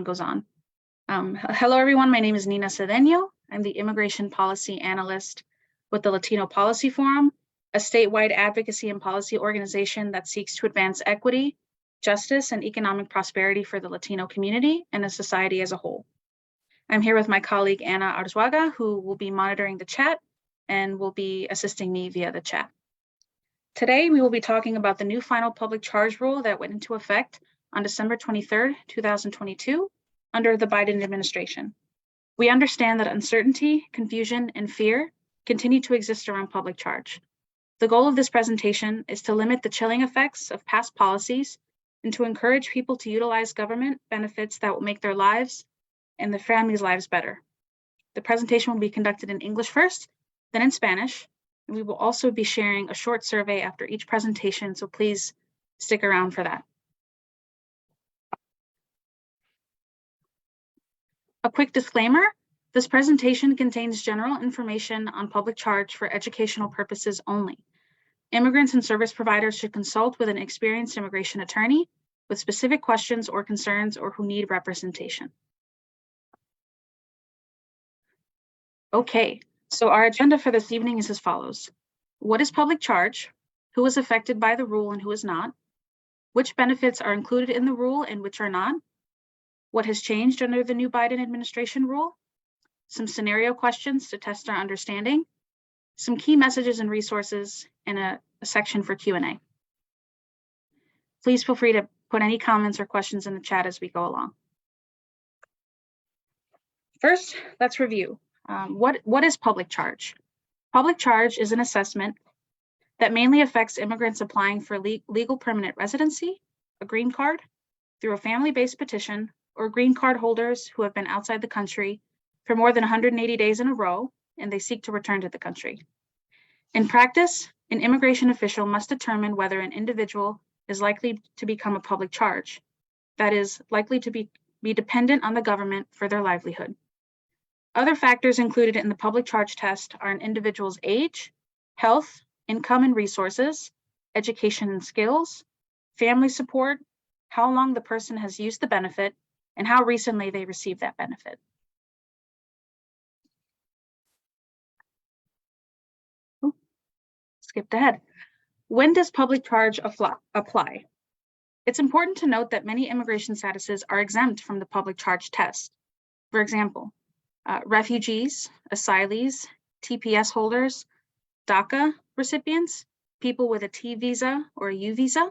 goes on. Hello, everyone. My name is Nina Cedeno. I'm the Immigration Policy Analyst with the Latino Policy Forum, a statewide advocacy and policy organization that seeks to advance equity, justice, and economic prosperity for the Latino community and the society as a whole. I'm here with my colleague, Ana Arzuaga, who will be monitoring the chat and will be assisting me via the chat. Today, we will be talking about the new final public charge rule that went into effect on December 23rd, 2022, under the Biden administration. We understand that uncertainty, confusion, and fear continue to exist around public charge. The goal of this presentation is to limit the chilling effects of past policies and to encourage people to utilize government benefits that will make their lives and their families' lives better. The presentation will be conducted in English first, then in Spanish. And we will also be sharing a short survey after each presentation, so please stick around for that. A quick disclaimer, this presentation contains general information on public charge for educational purposes only. Immigrants and service providers should consult with an experienced immigration attorney with specific questions or concerns or who need representation. Okay, so our agenda for this evening is as follows. What is public charge? Who is affected by the rule and who is not? Which benefits are included in the rule and which are not? What has changed under the new Biden administration rule? Some scenario questions to test our understanding, some key messages and resources, and a section for Q&A. Please feel free to put any comments or questions in the chat as we go along. First, let's review. What is public charge? Public charge is an assessment that mainly affects immigrants applying for legal permanent residency, a green card, through a family-based petition, or green card holders who have been outside the country for more than 180 days in a row, and they seek to return to the country. In practice, an immigration official must determine whether an individual is likely to become a public charge, that is, likely to be dependent on the government for their livelihood. Other factors included in the public charge test are an individual's age, health, income and resources, education and skills, family support, how long the person has used the benefit, and how recently they received that benefit. Skipped ahead. When does public charge apply? It's important to note that many immigration statuses are exempt from the public charge test. For example, refugees, asylees, TPS holders, DACA recipients, people with a T visa or a U visa,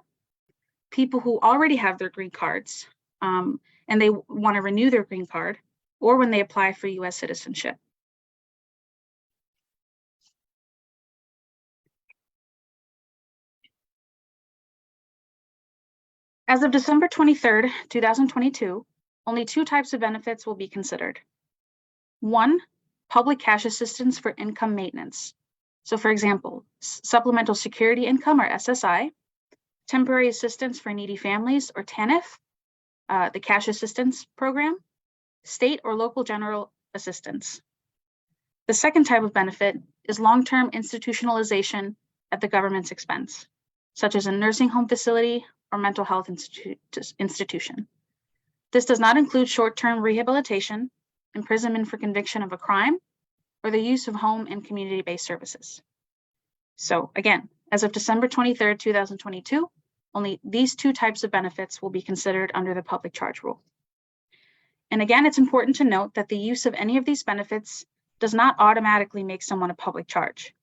people who already have their green cards and they want to renew their green card, or when they apply for US citizenship. As of December 23rd, 2022, only two types of benefits will be considered. One, public cash assistance for income maintenance. So for example, supplemental security income or SSI, temporary assistance for needy families or TANF, the cash assistance program, state or local general assistance. The second type of benefit is long-term institutionalization at the government's expense, such as a nursing home facility or mental health institution. This does not include short-term rehabilitation, imprisonment for conviction of a crime, or the use of home and community-based services. So again, as of December 23rd, 2022, only these two types of benefits will be considered under the public charge rule. And again, it's important to note that the use of any of these benefits does not automatically make someone a public charge.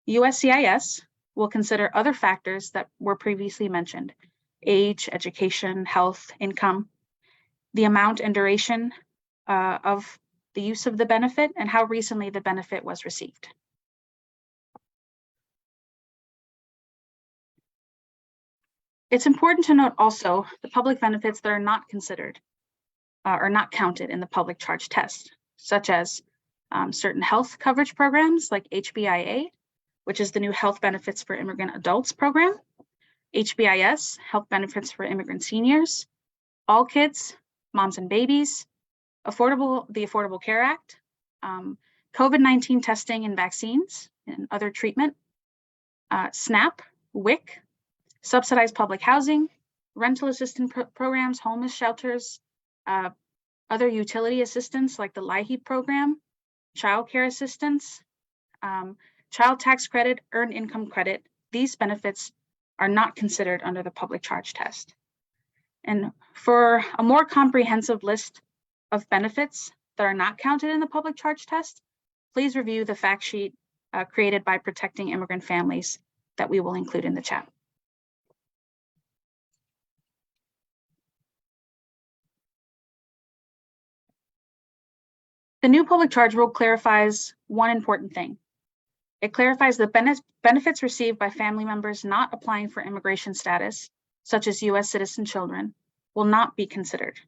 USCIS will consider other factors that were previously mentioned: age, education, health, income, the amount and duration of the use of the benefit, and how recently the benefit was received. It's important to note also the public benefits that are not considered or not counted in the public charge test, such as certain health coverage programs like HBIA, which is the new Health Benefits for Immigrant Adults program, HBIS, Health Benefits for Immigrant Seniors, All Kids, Moms and Babies, the Affordable Care Act, COVID-19 testing and vaccines and other treatment, SNAP, WIC, subsidized public housing, rental assistance programs, homeless shelters, other utility assistance like the LIHEAP program, child care assistance, child tax credit, earned income credit, these benefits are not considered under the public charge test. And for a more comprehensive list of benefits that are not counted in the public charge test, please review the fact sheet created by Protecting Immigrant Families that we will include in the chat. The new public charge rule clarifies one important thing. It clarifies the benefits received by family members not applying for immigration status, such as U.S. citizen children, will not be considered.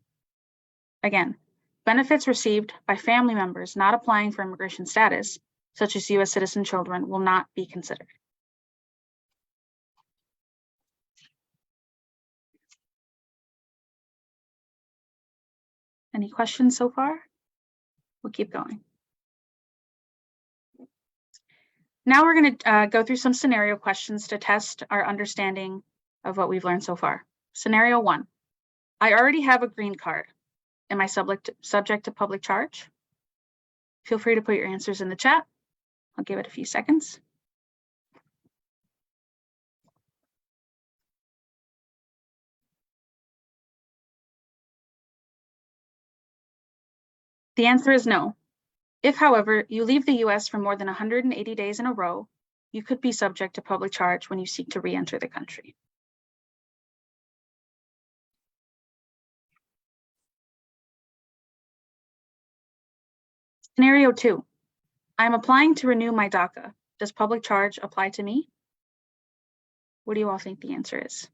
Again, benefits received by family members not applying for immigration status, such as U.S. citizen children, will not be considered. Any questions so far? We'll keep going. Now we're going to go through some scenario questions to test our understanding of what we've learned so far. Scenario 1, I already have a green card. Am I subject to public charge? Feel free to put your answers in the chat. I'll give it a few seconds. The answer is no. If, however, you leave the US for more than 180 days in a row, you could be subject to public charge when you seek to re-enter the country. Scenario 2, I'm applying to renew my DACA. Does public charge apply to me? What do you all think the answer is?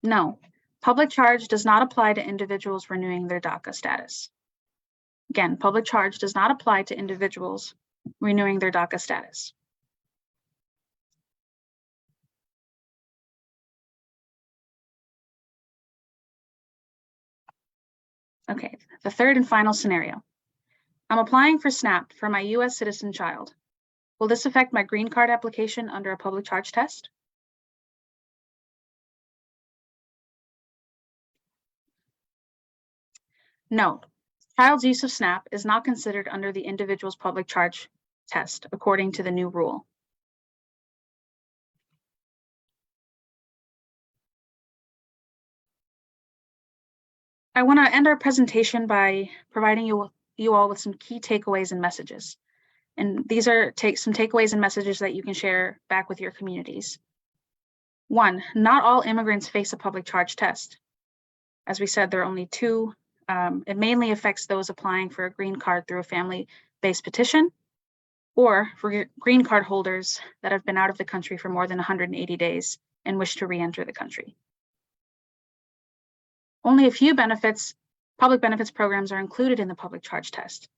No, public charge does not apply to individuals renewing their DACA status. Again, public charge does not apply to individuals renewing their DACA status. Okay, the third and final scenario. I'm applying for SNAP for my US citizen child. Will this affect my green card application under a public charge test? No, child's use of SNAP is not considered under the individual's public charge test, according to the new rule. I want to end our presentation by providing you all with some key takeaways and messages. And these are some takeaways and messages that you can share back with your communities. 1, not all immigrants face a public charge test. As we said, there are only 2. It mainly affects those applying for a green card through a family-based petition, or for green card holders that have been out of the country for more than 180 days and wish to re-enter the country. Only a few public benefits programs are included in the public charge test.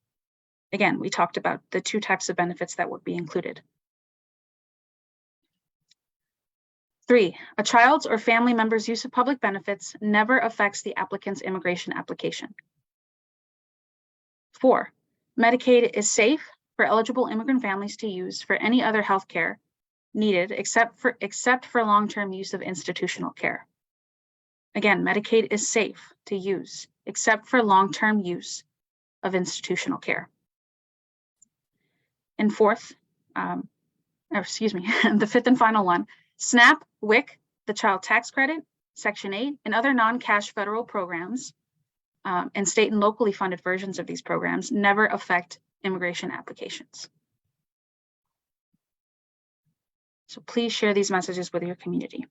Again, we talked about the 2 types of benefits that would be included. 3, a child's or family member's use of public benefits never affects the applicant's immigration application. 4, Medicaid is safe for eligible immigrant families to use for any other health care needed except for long-term use of institutional care. Again, Medicaid is safe to use except for long-term use of institutional care. And fourth, the 5th and final one, SNAP, WIC, the Child Tax Credit, Section 8, and other non-cash federal programs, and state and locally funded versions of these programs never affect immigration applications. So please share these messages with your community.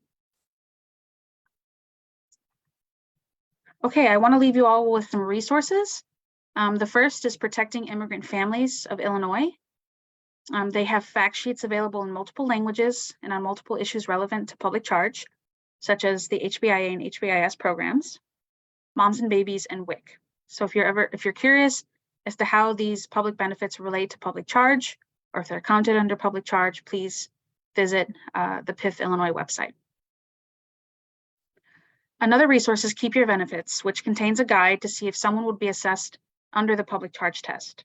Okay, I want to leave you all with some resources. The first is Protecting Immigrant Families of Illinois. They have fact sheets available in multiple languages and on multiple issues relevant to public charge, such as the HBIA and HBIS programs, Moms and Babies, and WIC. So if you're curious as to how these public benefits relate to public charge, or if they're counted under public charge, please visit the PIF Illinois website. Another resource is Keep Your Benefits, which contains a guide to see if someone would be assessed under the public charge test.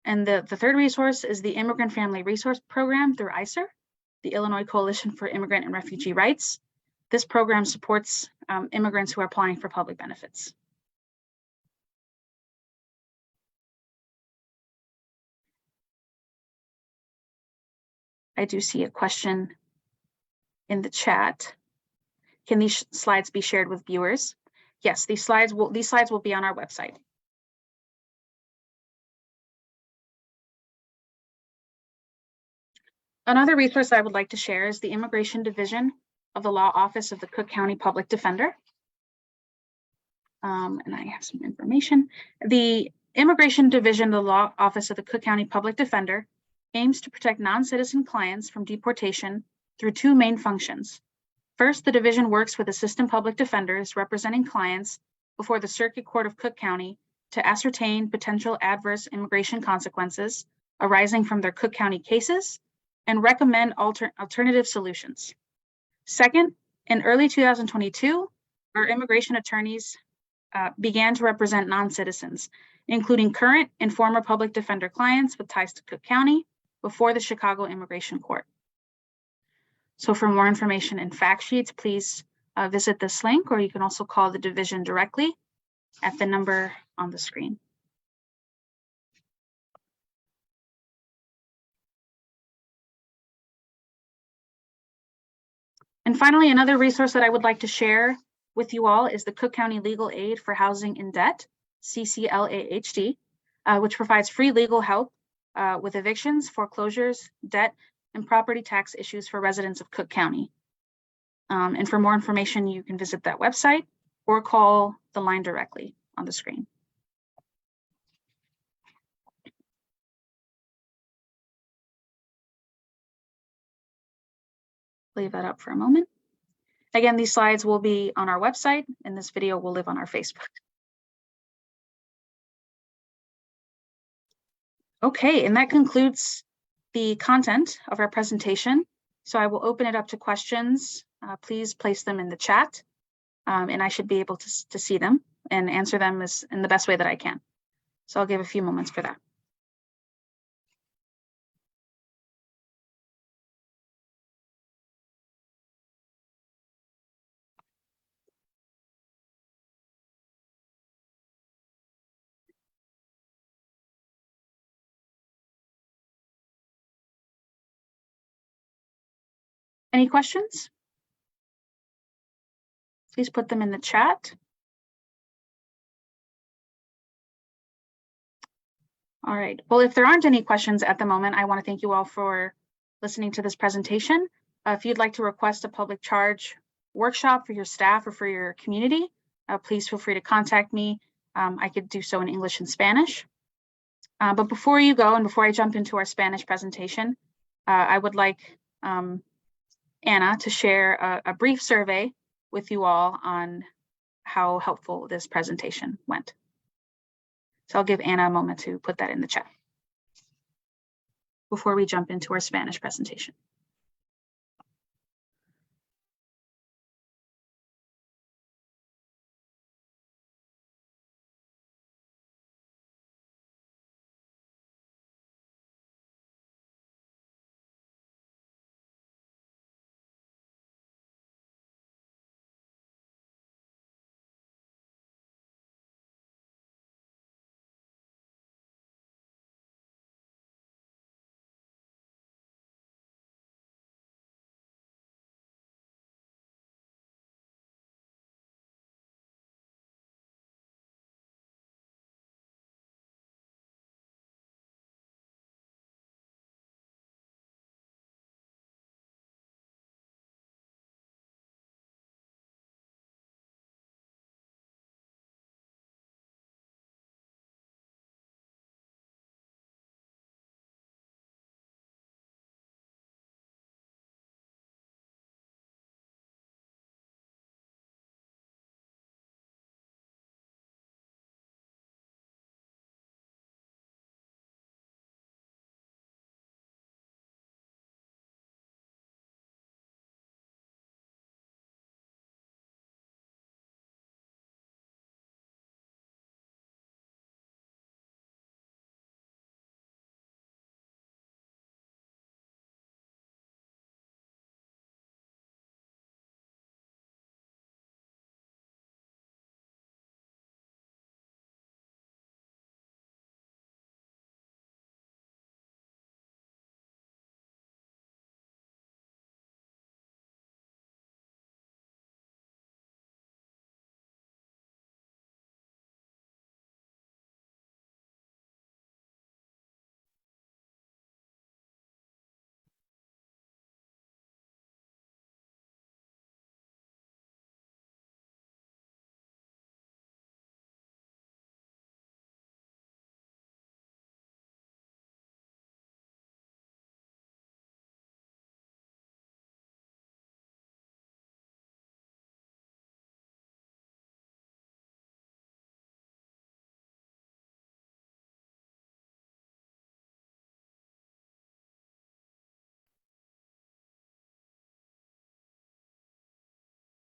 And the third resource is the Immigrant Family Resource Program through ICER, the Illinois Coalition for Immigrant and Refugee Rights. This program supports immigrants who are applying for public benefits. I do see a question in the chat. Can these slides be shared with viewers? Yes, these slides will be on our website. Another resource I would like to share is the Immigration Division of the Law Office of the Cook County Public Defender. And I have some information. The Immigration Division of the Law Office of the Cook County Public Defender aims to protect non-citizen clients from deportation through two main functions. First, the division works with assistant public defenders representing clients before the Circuit Court of Cook County to ascertain potential adverse immigration consequences arising from their Cook County cases and recommend alternative solutions. Second, in early 2022, our immigration attorneys began to represent non-citizens, including current and former public defender clients with ties to Cook County before the Chicago Immigration Court. So for more information and fact sheets, please visit this link, or you can also call the division directly at the number on the screen. And finally, another resource that I would like to share with you all is the Cook County Legal Aid for Housing in Debt, CCLAHD, which provides free legal help with evictions, foreclosures, debt, and property tax issues for residents of Cook County. And for more information, you can visit that website or call the line directly on the screen. Leave that up for a moment. Again, these slides will be on our website, and this video will live on our Facebook. Okay, and that concludes the content of our presentation. So I will open it up to questions. Please place them in the chat, and I should be able to see them and answer them in the best way that I can. So I'll give a few moments for that. Any questions? Please put them in the chat. All right. Well, if there aren't any questions at the moment, I want to thank you all for listening to this presentation. If you'd like to request a public charge workshop for your staff or for your community, please feel free to contact me. I could do so in English and Spanish. But before you go and before I jump into our Spanish presentation, I would like Anna to share a brief survey with you all on how helpful this presentation went. So I'll give Anna a moment to put that in the chat before we jump into our Spanish presentation.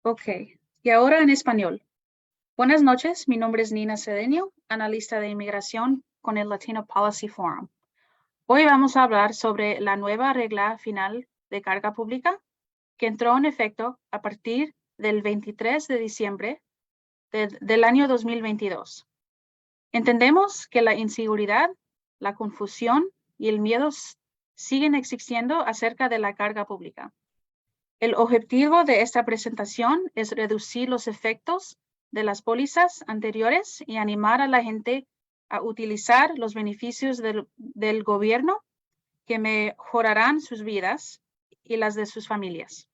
Ok, y ahora en español. Buenas noches, mi nombre es Nina Cedeño, analista de inmigración con el Latino Policy Forum. Hoy vamos a hablar sobre la nueva regla final de carga pública que entró en efecto a partir del 23 de diciembre del año 2022. Entendemos que la inseguridad, la confusión y el miedo siguen existiendo acerca de la carga pública. El objetivo de esta presentación es reducir los efectos de las pólizas anteriores y animar a la gente a utilizar los beneficios del gobierno que mejorarán sus vidas y las de sus familias.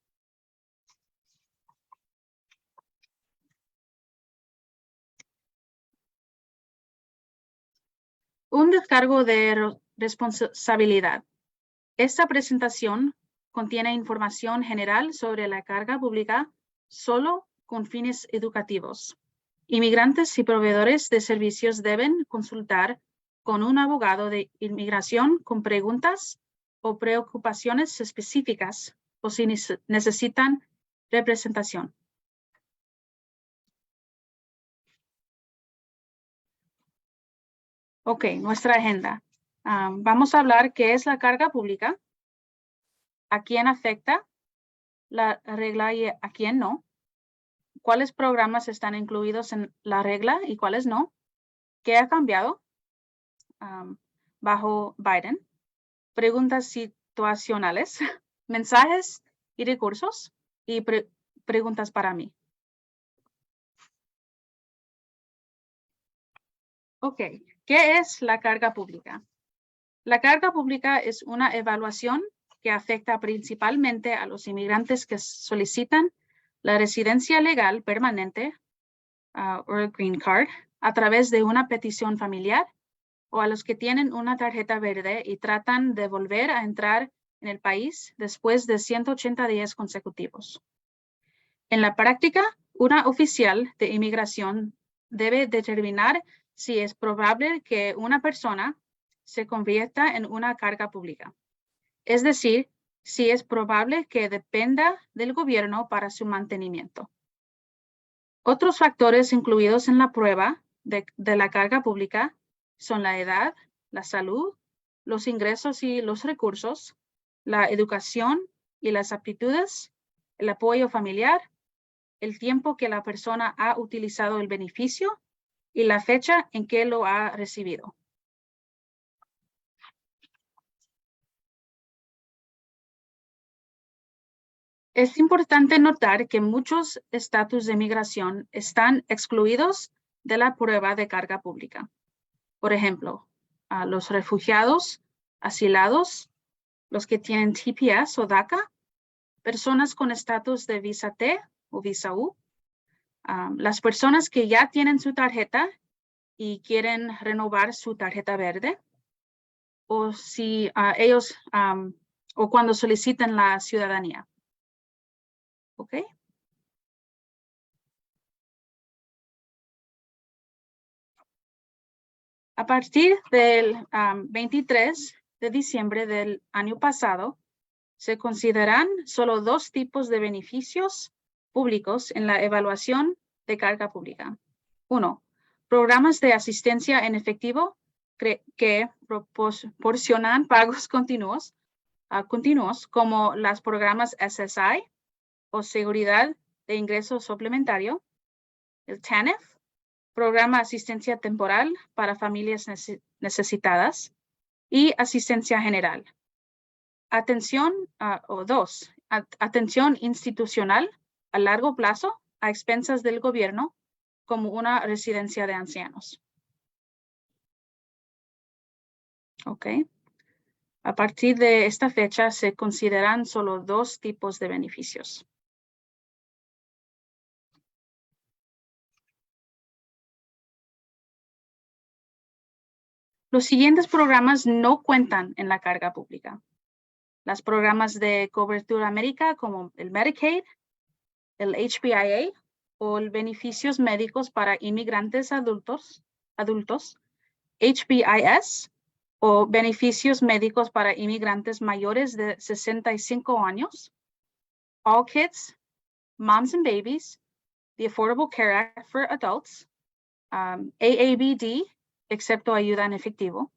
Un descargo de responsabilidad. Esta presentación contiene información general sobre la carga pública solo con fines educativos. Inmigrantes y proveedores de servicios deben consultar con un abogado de inmigración con preguntas o preocupaciones específicas o si necesitan representación. Ok, nuestra agenda. Vamos a hablar qué es la carga pública, a quién afecta la regla y a quién no, cuáles programas están incluidos en la regla y cuáles no, qué ha cambiado bajo Biden, preguntas situacionales, mensajes y recursos y preguntas para mí. Ok, ¿qué es la carga pública? La carga pública es una evaluación que afecta principalmente a los inmigrantes que solicitan la residencia legal permanente o el green card a través de una petición familiar o a los que tienen una tarjeta verde y tratan de volver a entrar en el país después de 180 días consecutivos. En la práctica, una oficial de inmigración debe determinar si es probable que una persona se convierta en una carga pública. Es decir, si es probable que dependa del gobierno para su mantenimiento. Otros factores incluidos en la prueba de la carga pública son la edad, la salud, los ingresos y los recursos, la educación y las aptitudes, el apoyo familiar, el tiempo que la persona ha utilizado el beneficio y la fecha en que lo ha recibido. Es importante notar que muchos estatus de migración están excluidos de la prueba de carga pública. Por ejemplo, a los refugiados, asilados, los que tienen TPS o DACA, personas con estatus de visa T o visa U, las personas que ya tienen su tarjeta y quieren renovar su tarjeta verde, o si ellos o cuando solicitan la ciudadanía. ¿Ok? A partir del 23 de diciembre del año pasado, se consideran solo dos tipos de beneficios públicos en la evaluación de carga pública. Uno, programas de asistencia en efectivo que proporcionan pagos continuos como los programas SSI o Seguridad de Ingreso Suplementario, el TANF, Programa Asistencia Temporal para Familias Necesitadas y Asistencia General. Atención, atención institucional a largo plazo a expensas del gobierno como una residencia de ancianos. Ok. A partir de esta fecha se consideran solo dos tipos de beneficios. Los siguientes programas no cuentan en la carga pública. Los programas de cobertura médica como el Medicaid, el HBIA o el beneficios médicos para inmigrantes adultos, HBIS o beneficios médicos para inmigrantes mayores de 65 años, All Kids, Moms and Babies, the Affordable Care Act for Adults, AABD, excepto ayuda en efectivo,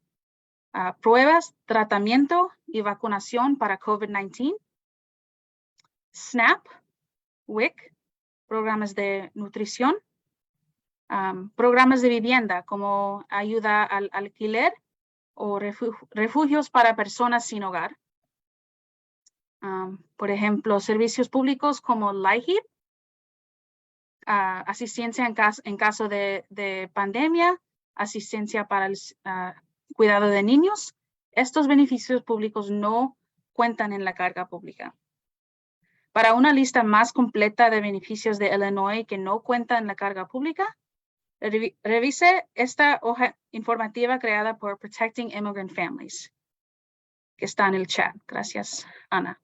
pruebas, tratamiento y vacunación para COVID-19, SNAP, WIC, programas de nutrición, programas de vivienda como ayuda al alquiler o refugios para personas sin hogar. Por ejemplo, servicios públicos como LIHEAP, asistencia en caso de pandemia, asistencia para el cuidado de niños. Estos beneficios públicos no cuentan en la carga pública. Para una lista más completa de beneficios de Illinois que no cuentan en la carga pública, revise esta hoja informativa creada por Protecting Immigrant Families, que está en el chat. Gracias, Ana.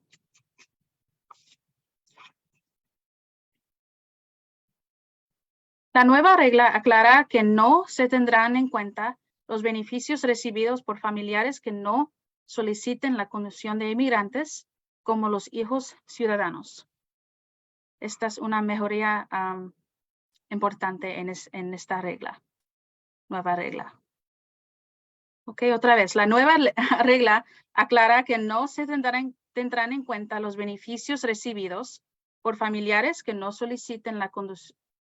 La nueva regla aclara que no se tendrán en cuenta los beneficios recibidos por familiares que no soliciten la condición de inmigrantes, como los hijos ciudadanos. Esta es una mejoría importante en esta regla, nueva regla. Ok, otra vez, la nueva regla aclara que no se tendrán en cuenta los beneficios recibidos por familiares que no soliciten la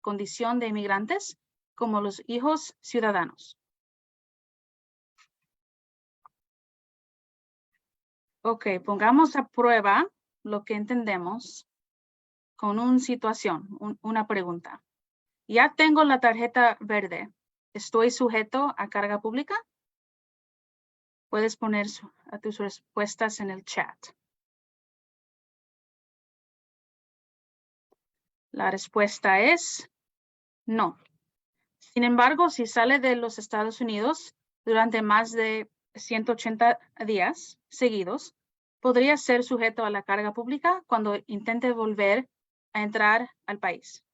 condición de inmigrantes, como los hijos ciudadanos. Ok, pongamos a prueba lo que entendemos con una situación, una pregunta. Ya tengo la tarjeta verde. ¿Estoy sujeto a carga pública? Puedes poner a tus respuestas en el chat. La respuesta es no. Sin embargo, si sale de los Estados Unidos durante más de 180 días seguidos, podría ser sujeto a la carga pública cuando intente volver a entrar al país.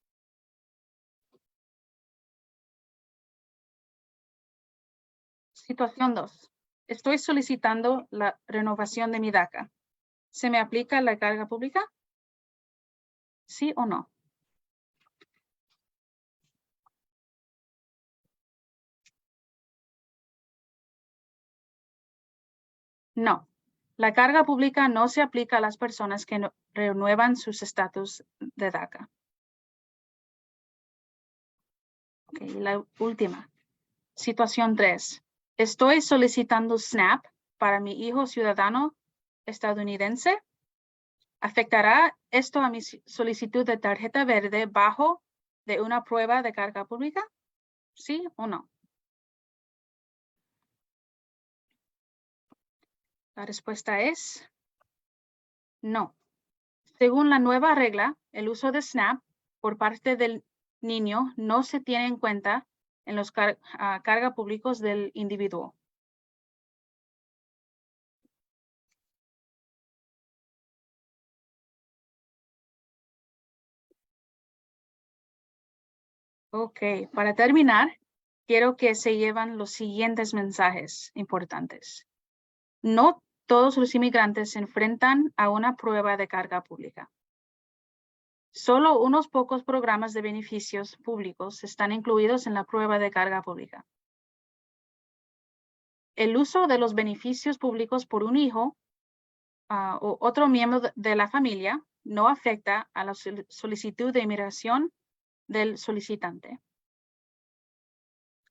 Situación 2. Estoy solicitando la renovación de mi DACA. ¿Se me aplica la carga pública? ¿Sí o no? No. La carga pública no se aplica a las personas que renuevan sus estatus de DACA. Okay, la última. Situación 3. Estoy solicitando SNAP para mi hijo ciudadano estadounidense. ¿Afectará esto a mi solicitud de tarjeta verde bajo de una prueba de carga pública? ¿Sí o no? La respuesta es no. Según la nueva regla, el uso de SNAP por parte del niño no se tiene en cuenta en los carga públicos del individuo. Ok, para terminar, quiero que se lleven los siguientes mensajes importantes. No todos los inmigrantes se enfrentan a una prueba de carga pública. Solo unos pocos programas de beneficios públicos están incluidos en la prueba de carga pública. El uso de los beneficios públicos por un hijo o otro miembro de la familia no afecta a la solicitud de inmigración del solicitante.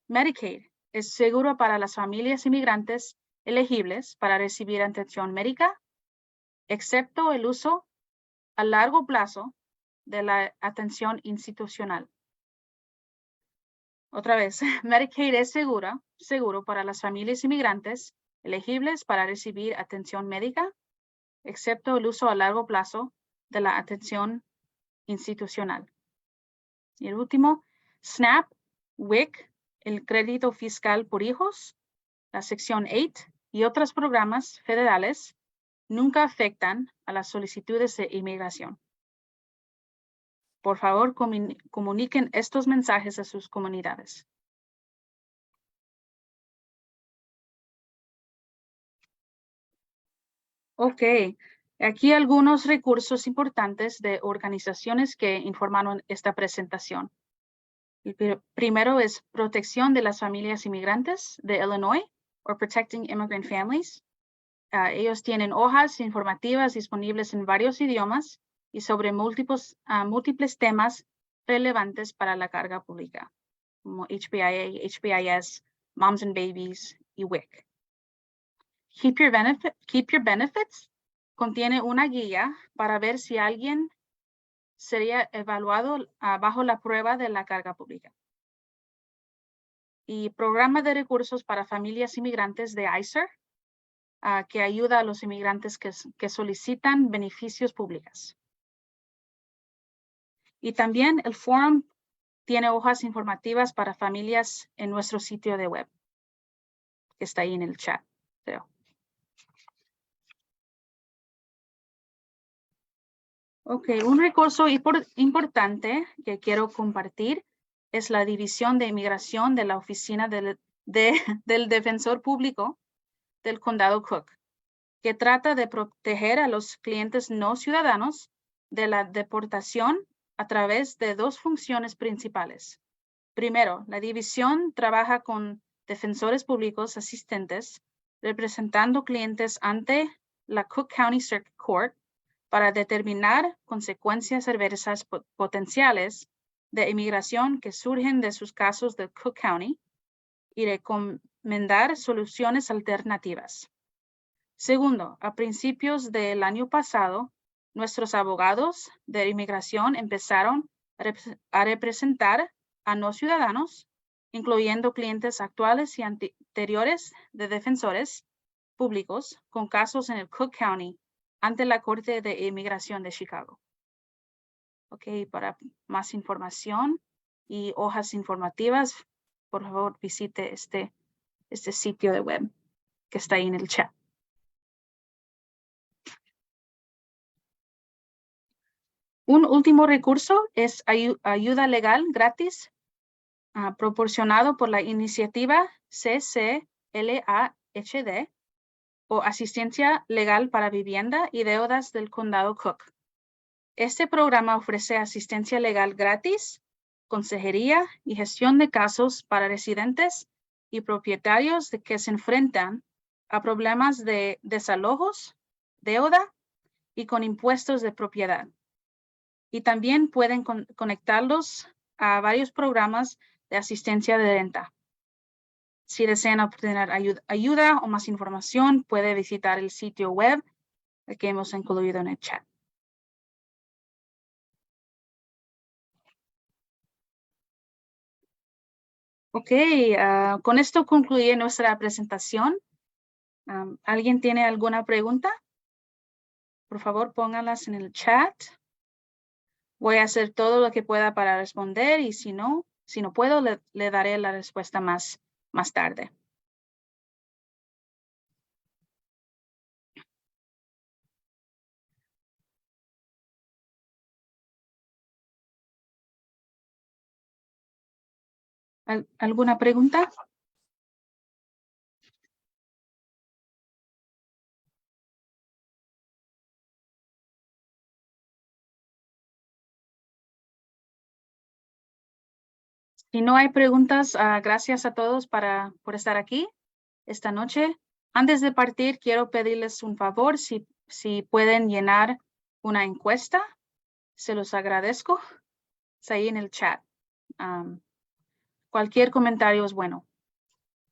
Medicaid es seguro para las familias inmigrantes elegibles para recibir atención médica, excepto el uso a largo plazo de la atención institucional. Otra vez, Medicaid es seguro para las familias inmigrantes elegibles para recibir atención médica, excepto el uso a largo plazo de la atención institucional. Y el último, SNAP, WIC, el crédito fiscal por hijos, la sección 8 y otros programas federales nunca afectan a las solicitudes de inmigración. Por favor, comuniquen estos mensajes a sus comunidades. Ok, Aquí algunos recursos importantes de organizaciones que informaron esta presentación. El primero es Protección de las Familias Inmigrantes de Illinois, o Protecting Immigrant Families. Ellos tienen hojas informativas disponibles en varios idiomas y sobre múltiples temas relevantes para la carga pública, como HBIA, HBIS, Moms and Babies y WIC. Keep Your Benefits contiene una guía para ver si alguien sería evaluado bajo la prueba de la carga pública. Y Programa de Recursos para Familias Inmigrantes de ICER, que ayuda a los inmigrantes que solicitan beneficios públicos. Y también el Forum tiene hojas informativas para familias en nuestro sitio de web, que está ahí en el chat, creo. Ok, un recurso importante que quiero compartir es la División de Inmigración de la Oficina del Defensor Público del Condado Cook, que trata de proteger a los clientes no ciudadanos de la deportación a través de dos funciones principales. Primero, la división trabaja con defensores públicos asistentes representando clientes ante la Cook County Circuit Court para determinar consecuencias adversas potenciales de inmigración que surgen de sus casos de Cook County y recomendar soluciones alternativas. Segundo, a principios del año pasado, nuestros abogados de inmigración empezaron a representar a no ciudadanos, incluyendo clientes actuales y anteriores de defensores públicos con casos en el Cook County ante la Corte de Inmigración de Chicago. Ok, para más información y hojas informativas, por favor visite este sitio de web que está ahí en el chat. Un último recurso es ayuda legal gratis proporcionado por la iniciativa CCLAHD o Asistencia Legal para Vivienda y Deudas del Condado Cook. Este programa ofrece asistencia legal gratis, consejería y gestión de casos para residentes y propietarios que se enfrentan a problemas de desalojos, deuda y con impuestos de propiedad. Y también pueden conectarlos a varios programas de asistencia de renta. Si desean obtener ayuda o más información, puede visitar el sitio web que hemos incluido en el chat. Ok, con esto concluye nuestra presentación. ¿Alguien tiene alguna pregunta? Por favor, pónganlas en el chat. Voy a hacer todo lo que pueda para responder y si no puedo, le daré la respuesta más tarde. ¿Alguna pregunta? Si no hay preguntas, gracias a todos por estar aquí esta noche. Antes de partir, quiero pedirles un favor, si pueden llenar una encuesta, se los agradezco. Está ahí en el chat. Cualquier comentario es bueno.